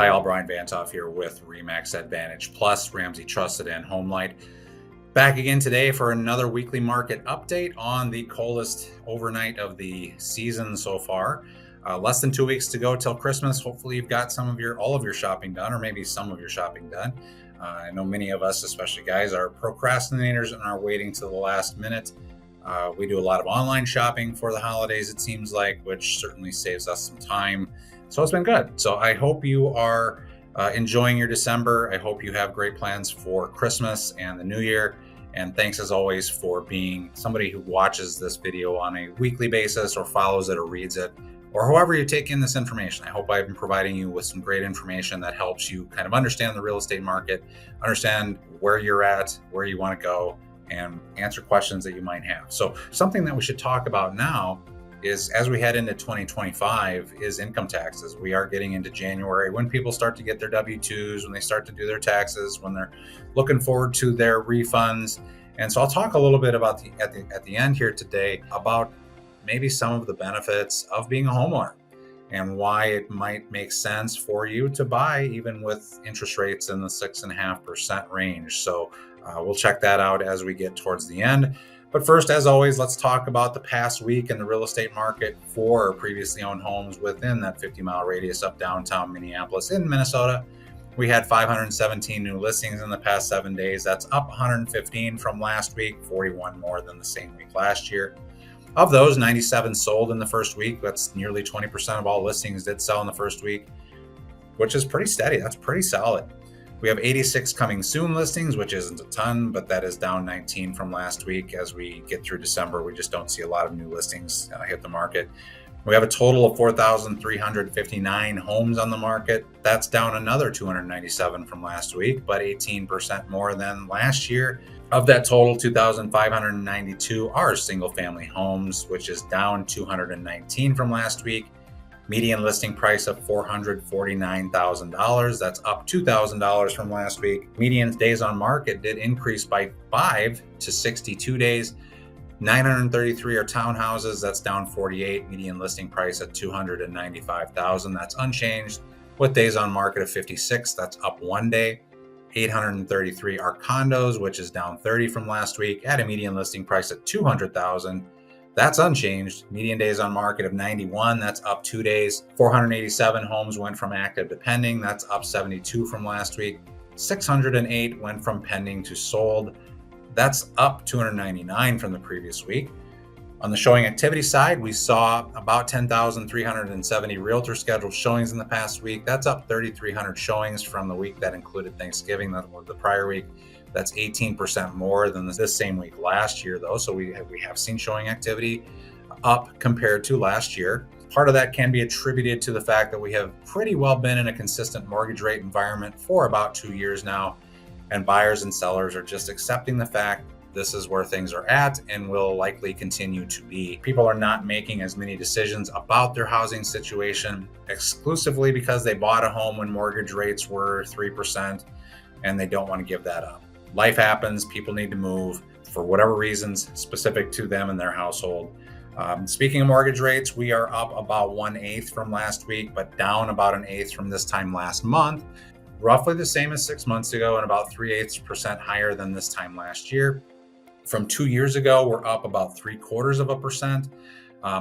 Hi, all. Bryan VantHof here with RE/MAX Advantage Plus Ramsey Trusted and Homelight. Back again today for another weekly market update on the coldest overnight of the season so far. Less than 2 weeks to go till Christmas. Hopefully you've got all of your shopping done, or maybe some of your shopping done. I know many of us, especially guys, are procrastinators and are waiting till the last minute. We do a lot of online shopping for the holidays, it seems like, which certainly saves us some time. So it's been good. So I hope you are enjoying your December. I hope you have great plans for Christmas and the New Year. And thanks as always for being somebody who watches this video on a weekly basis or follows it or reads it, or however you take in this information. I hope I've been providing you with some great information that helps you kind of understand the real estate market, understand where you're at, where you want to go, and answer questions that you might have. So something that we should talk about now is, as we head into 2025, is income taxes. We are getting into January, when people start to get their W-2s, when they start to do their taxes, when they're looking forward to their refunds. And so I'll talk a little bit about at the end here today about maybe some of the benefits of being a homeowner and why it might make sense for you to buy even with interest rates in the 6.5% range. So we'll check that out as we get towards the end. But first, as always, let's talk about the past week in the real estate market for previously owned homes within that 50-mile radius of downtown Minneapolis in Minnesota. We had 517 new listings in the past 7 days. That's up 115 from last week, 41 more than the same week last year. Of those, 97 sold in the first week. That's nearly 20% of all listings did sell in the first week, which is pretty steady. That's pretty solid. We have 86 coming soon listings, which isn't a ton, but that is down 19 from last week. As we get through December, we just don't see a lot of new listings hit the market. We have a total of 4,359 homes on the market. That's down another 297 from last week, but 18% more than last year. Of that total, 2,592 are single-family homes, which is down 219 from last week. Median listing price of $449,000. That's up $2,000 from last week. Median days on market did increase by 5 to 62 days. 933 are townhouses. That's down 48. Median listing price at $295,000. That's unchanged. With days on market of 56, that's up 1 day. 833 are condos, which is down 30 from last week at a median listing price at $200,000. That's unchanged. Median days on market of 91, that's up 2 days. 487 homes went from active to pending. That's up 72 from last week. 608 went from pending to sold. That's up 299 from the previous week. On the showing activity side, we saw about 10,370 realtor scheduled showings in the past week. That's up 3,300 showings from the week that included Thanksgiving, the prior week. That's 18% more than this same week last year, though. So we have seen showing activity up compared to last year. Part of that can be attributed to the fact that we have pretty well been in a consistent mortgage rate environment for about 2 years now, and buyers and sellers are just accepting the fact this is where things are at and will likely continue to be. People are not making as many decisions about their housing situation exclusively because they bought a home when mortgage rates were 3% and they don't want to give that up. Life happens, people need to move for whatever reasons specific to them and their household. Speaking of mortgage rates, we are up about 1/8 from last week, but down about 1/8 from this time last month. Roughly the same as 6 months ago and about 3/8% higher than this time last year. From 2 years ago, we're up about 0.75%.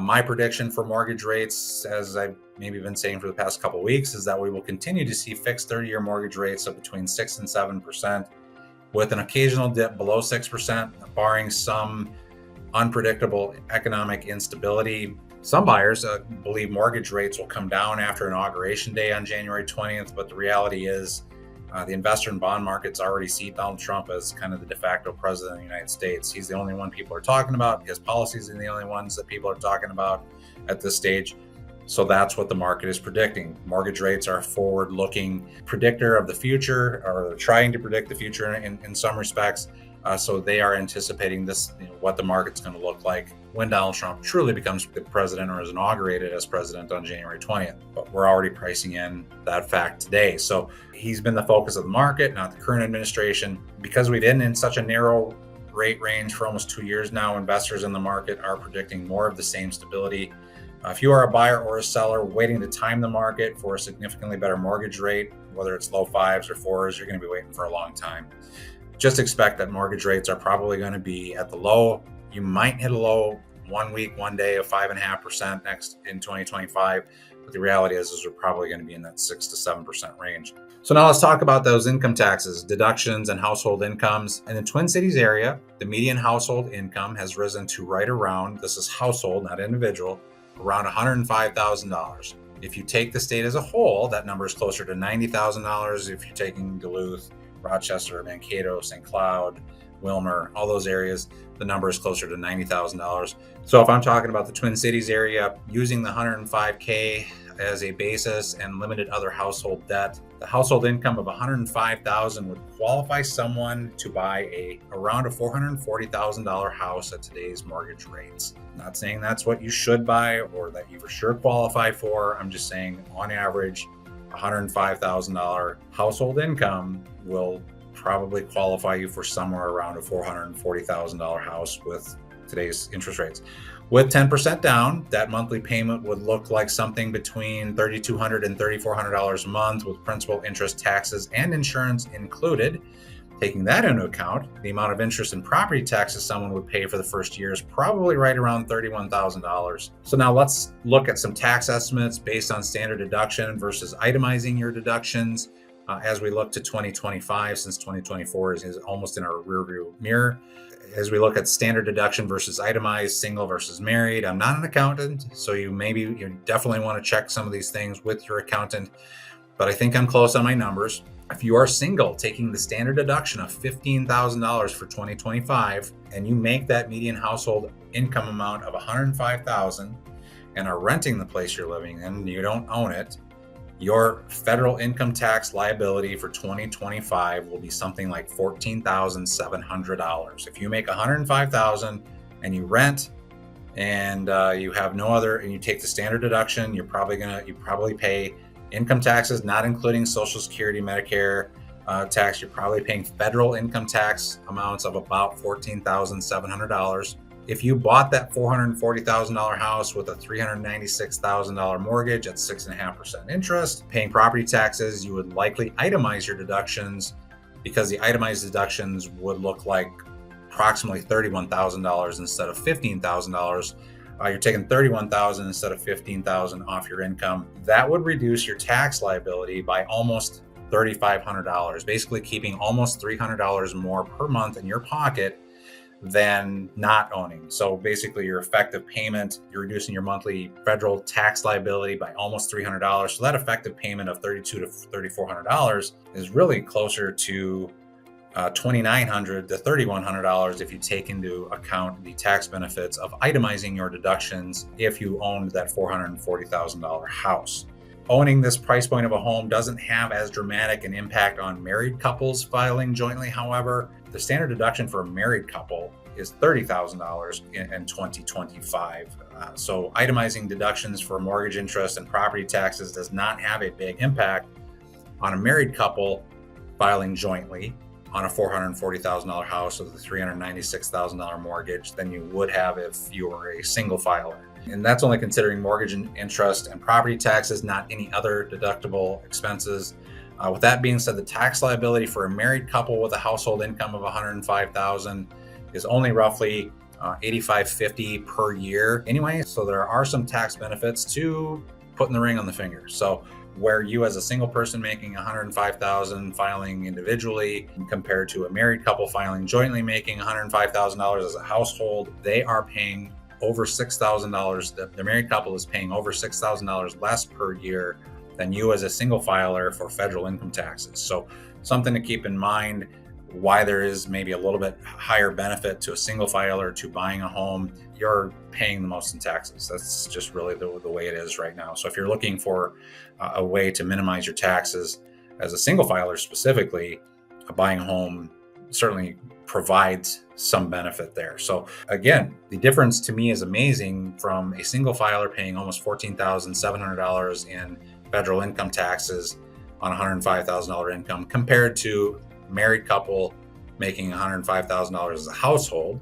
My prediction for mortgage rates, as I've maybe been saying for the past couple of weeks, is that we will continue to see fixed 30-year mortgage rates of between 6 and 7%. with an occasional dip below 6%, barring some unpredictable economic instability. Some buyers believe mortgage rates will come down after Inauguration Day on January 20th, but the reality is the investor and bond markets already see Donald Trump as kind of the de facto president of the United States. He's the only one people are talking about. His policies are the only ones that people are talking about at this stage. So that's what the market is predicting. Mortgage rates are a forward-looking predictor of the future, or trying to predict the future in some respects. So they are anticipating this, what the market's going to look like when Donald Trump truly becomes the president or is inaugurated as president on January 20th. But we're already pricing in that fact today. So he's been the focus of the market, not the current administration. Because we've been in such a narrow rate range for almost 2 years now, investors in the market are predicting more of the same stability If you are a buyer or a seller waiting to time the market for a significantly better mortgage rate, whether it's low 5s or 4s, you're going to be waiting for a long time. Just expect that mortgage rates are probably going to be at the low. You might hit a low 1 week, 1 day of 5.5% next in 2025. But the reality is we're probably going to be in that 6 to 7% range. So now let's talk about those income taxes, deductions, and household incomes. In the Twin Cities area, the median household income has risen to right around, this is household, not individual, around $105,000. If you take the state as a whole, that number is closer to $90,000. If you're taking Duluth, Rochester, Mankato, St. Cloud, Wilmer, all those areas, the number is closer to $90,000. So if I'm talking about the Twin Cities area, using the 105K as a basis and limited other household debt, the household income of $105,000 would qualify someone to buy around a $440,000 house at today's mortgage rates. Not saying that's what you should buy or that you for sure qualify for. I'm just saying on average, $105,000 household income will probably qualify you for somewhere around a $440,000 house with today's interest rates. With 10% down, that monthly payment would look like something between $3,200 and $3,400 a month with principal, interest, taxes, and insurance included. Taking that into account, the amount of interest and property taxes someone would pay for the first year is probably right around $31,000. So now let's look at some tax estimates based on standard deduction versus itemizing your deductions as we look to 2025, since 2024 is almost in our rearview mirror. As we look at standard deduction versus itemized, single versus married. I'm not an accountant, so you definitely want to check some of these things with your accountant, but I think I'm close on my numbers. If you are single, taking the standard deduction of $15,000 for 2025, and you make that median household income amount of $105,000 and are renting the place you're living in, you don't own it, your federal income tax liability for 2025 will be something like $14,700. If you make $105,000 and you rent and you have no other, and you take the standard deduction, you probably pay income taxes, not including Social Security, Medicare tax. You're probably paying federal income tax amounts of about $14,700. If you bought that $440,000 house with a $396,000 mortgage at 6.5% interest, paying property taxes, you would likely itemize your deductions, because the itemized deductions would look like approximately $31,000 instead of $15,000. You're taking $31,000 instead of $15,000 off your income. That would reduce your tax liability by almost $3,500, basically keeping almost $300 more per month in your pocket than not owning. So basically your effective payment, you're reducing your monthly federal tax liability by almost $300. So that effective payment of $3,200 to $3,400 is really closer to $2,900 to $3,100 if you take into account the tax benefits of itemizing your deductions if you owned that $440,000 house. Owning this price point of a home doesn't have as dramatic an impact on married couples filing jointly. However, the standard deduction for a married couple is $30,000 in 2025. So itemizing deductions for mortgage interest and property taxes does not have a big impact on a married couple filing jointly on a $440,000 house with a $396,000 mortgage than you would have if you were a single filer. And that's only considering mortgage and interest and property taxes, not any other deductible expenses. With that being said, the tax liability for a married couple with a household income of $105,000 is only roughly $8,550 per year anyway. So there are some tax benefits to putting the ring on the finger. So where you as a single person making $105,000 filing individually compared to a married couple filing jointly making $105,000 as a household, they are paying over $6,000. The married couple is paying over $6,000 less per year than you as a single filer for federal income taxes. So something to keep in mind, why there is maybe a little bit higher benefit to a single filer to buying a home. You're paying the most in taxes. That's just really the way it is right now. So if you're looking for a way to minimize your taxes as a single filer specifically, buying a home certainly provides some benefit there. So again, the difference to me is amazing from a single filer paying almost $14,700 in federal income taxes on $105,000 income compared to married couple making $105,000 as a household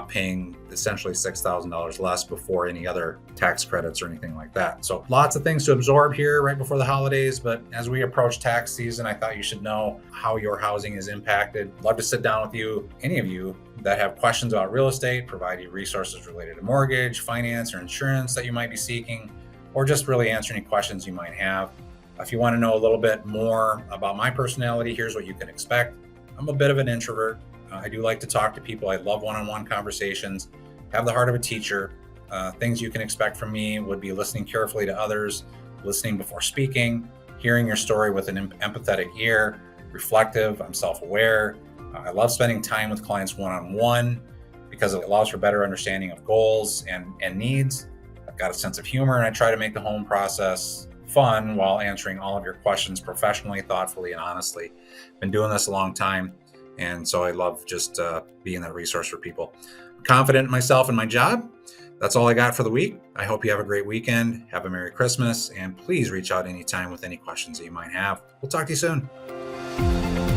paying essentially $6,000 less before any other tax credits or anything like that. So lots of things to absorb here right before the holidays, but as we approach tax season, I thought you should know how your housing is impacted. Love to sit down with you, any of you that have questions about real estate, provide you resources related to mortgage, finance, or insurance that you might be seeking, or just really answer any questions you might have. If you want to know a little bit more about my personality, here's what you can expect. I'm a bit of an introvert. I do like to talk to people. I love one-on-one conversations, have the heart of a teacher. Things you can expect from me would be listening carefully to others, listening before speaking, hearing your story with an empathetic ear, reflective, I'm self-aware. I love spending time with clients one-on-one because it allows for better understanding of goals and needs. I've got a sense of humor, and I try to make the home process fun while answering all of your questions professionally, thoughtfully, and honestly. Been doing this a long time, and so I love just being that resource for people. I'm confident in myself and my job. That's all I got for the week. I hope you have a great weekend. Have a Merry Christmas, and please reach out anytime with any questions that you might have. We'll talk to you soon.